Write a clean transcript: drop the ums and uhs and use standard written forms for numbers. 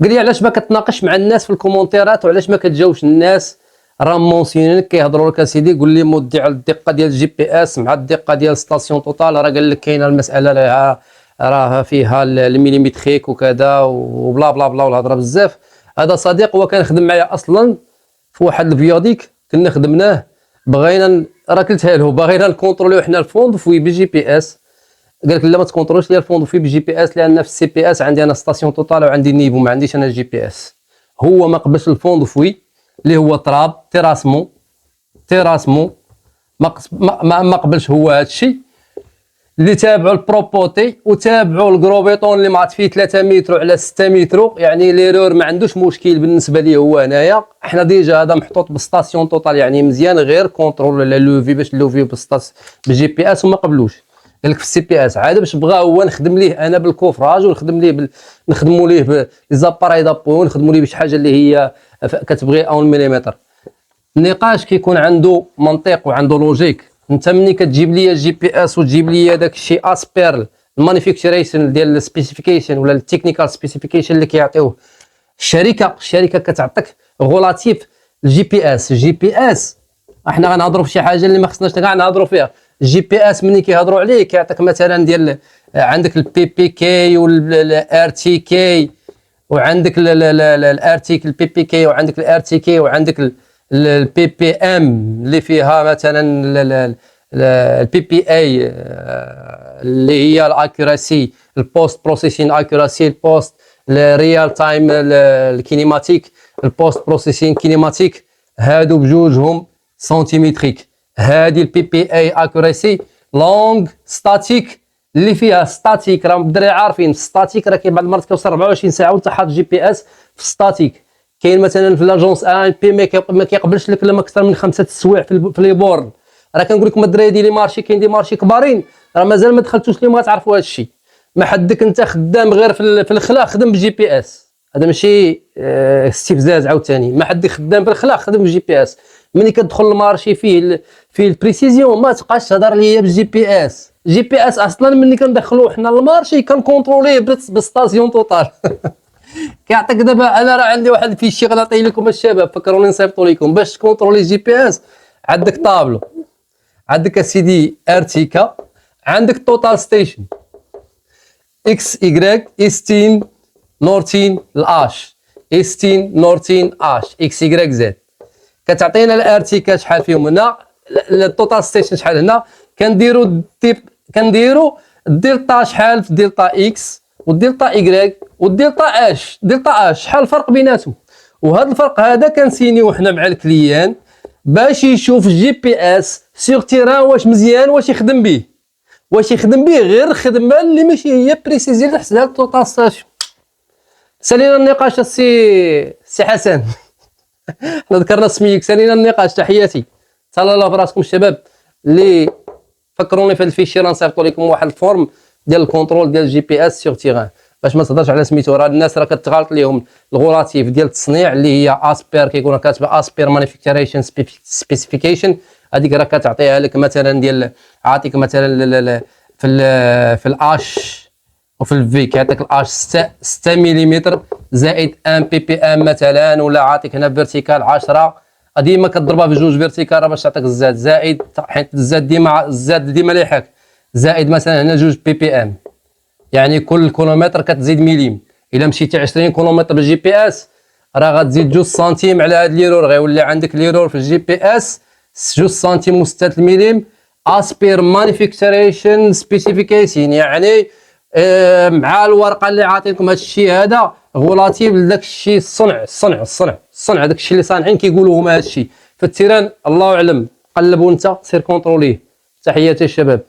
قال لي علاش ما كتناقش مع الناس في الكومونتيرات وعلاش ما كتجاوبش الناس راه مونسيونين كيهضروا لك اسيدي. قول لي مودي على الدقه ديال الجي بي اس مع الدقه ديال ستاسيون توتال، راه قال لك كاينه المساله راه فيها الميليمتريك وكذا وبلا بلا بلا والهضره بزاف. هذا صديق هو كان خدم معايا اصلا في واحد الفيوديك كنا خدمناه، بغينا راه قلتها له بغينا نكونتروليو حنا الفوند فوي بالجي بي اس. قال لك لا ما تكونترولش لي الفوند فوي بالجي بي اس لان في السي بي اس عندي انا ستاسيون توتال وعندي نيفو ما عنديش انا الجي بي اس. هو ما قبلش الفوند فوي اللي هو تراب تيراسمون ما قبلش هو هذا الشيء. اللي تابعوا البروبوتي وتابعوا الكروبيطون اللي معط فيه 3 متر على 6 متر، يعني ليرور ما عندوش مشكل بالنسبه ليه هو هنايا. حنا ديجا هذا محطوط بالستاسيون توتال يعني مزيان، غير كونترول لوفي باش لوفي بالجي بي اس وما قبلوش. قال لك في السي بي اس عاد باش بغا هو نخدم ليه انا بالكوفراج ونخدم ليه نخدموا ليه لي زاباراي دابو ونخدموا ليه بشي حاجه اللي هي كتبغي 1 ملم. النقاش كيكون عنده منطق وعنده لوجيك. انت ملي كتجيب لي الجي بي اس وتجيب لي داك الشيء اسبير المانيفاكتوريشن ديال السبيسيفيكيشن ولا التكنيكال سبيسيفيكيشن اللي كيعطيوه الشركه كتعطيك غولاتيف الجي بي اس. الجي بي اس احنا غنهضروا في شي حاجه اللي ما خصناش كاع نهضروا فيها. الجي بي اس ملي كيهضروا عليه كيعطيك مثلا ديال عندك البي بي كي والار تي كي وعندك الار تي البي بي كي وعندك الار تي كي وعندك البي بي ام اللي فيها مثلا البي بي اي اللي هي الاكيوراسي البوست بروسيسين اكيوراسي البوست الريال تايم الكينيماتيك البوست بروسيسين كينيماتيك. هادو بجوجهم سنتيمتريك. هادي البي بي اي اكيوراسي لونغ ستاتيك اللي فيها ستاتيك. راه الدراري عارفين ستاتيك راه بعض المرات كيوصل 24 ساعه وانت حاط جي بي اس في ستاتيك. كاين مثلا في لاجونس ان بي ما كيقبلش لك لما اكثر من 5 السوايع في لي بورن. راه كنقول لكم الدراري ديال لي مارشي كاين دي مارشي كبارين راه مازال ما دخلتوش ليهم غتعرفوا هذا الشيء. ما حدك انت خدام غير في الخلا خدم بالجي بي اس. هذا ماشي استفزاز عاوتاني. ما حد خدام بالخلا خدم بالجي بي اس. ملي كتدخل المارشي فيه البريسيزيون ما تبقاش تهضر ليا بالجي بي اس. جي بي اس اصلا ملي كندخلوه حنا للمارشي كنكونتروليه بالستاسيون توتال. كيعطيك دابا انا راه عندي واحد الفيشي غنعطيه لكم الشباب فكروني نصيفطوا لكم باش تكونترولي جي بي اس. عندك طابلو، عندك اسيدي ارتيكا، عندك توتال ستيشن اكس ايغريك استين نورتين الاش استين نورتين اش اكس ايغريك زد. كتعطينا الارتيكا شحال فيهم هنا، التوتال ستيشن شحال هنا. كنديروا الدلتا شحال في دلتا اكس والدلتا ايغريك والدلتا اش. دلتا اش شحال الفرق بيناتهم، وهذا الفرق هذا كنسينيو حنا مع الكليان باش يشوف الجي بي اس سيغ تيران واش مزيان واش يخدم به غير الخدمه اللي ماشي هي بريسيزي اللي حسبها التوتال ستيشن. سالينا النقاش السي حسن. حنا ذكرنا سميك سالينا النقاش. تحياتي تهلا الله براسكم الشباب اللي فكروني في هذا الفيشي راه نصيفطوا لكم واحد الفورم ديال الكونترول ديال الجي بي اس سيغ تيران باش ما تهضرش على سميتو. راه الناس راه كتغالط ليهم الغولاتيف ديال التصنيع اللي هي اسبير كيكون كاتبه اسبير مانيفاكتوريشن سبيسيفيكيشن. هذيك راه كتعطيها لك مثلا ديال عاطيك مثلا في الاش وفي الفي كيعطيك الاش 6 ملم زائد 1 بي بي ام مثلا، ولا عاطيك هنا فيرتيكال 10 ديما كتضربها بجوج فيرتيكال باش تعطيك الزاد زائد حيت الزاد ديما لاحق زائد مثلا هنا 2 بي بي ام. يعني كل كيلومتر كتزيد مليم. الا مشيتي 20 كيلومتر بالجي بي اس راه غتزيد 2 سنتيم على هاد ليرور. غيولي عندك ليرور في الجي بي اس 2 سنتيم و6 مليم اسبير مانيفاكتوريشن سبيسيفيكيشن. يعني مع الورقه اللي عاطينكم هاد الشيء هذا غولاتيف لذاك الشيء الصنع داك الشيء اللي صانعين كيقولوا هما هاد الشيء. فالتيران الله اعلم قلبوا انت سير كونتروليه. تحياتي الشباب.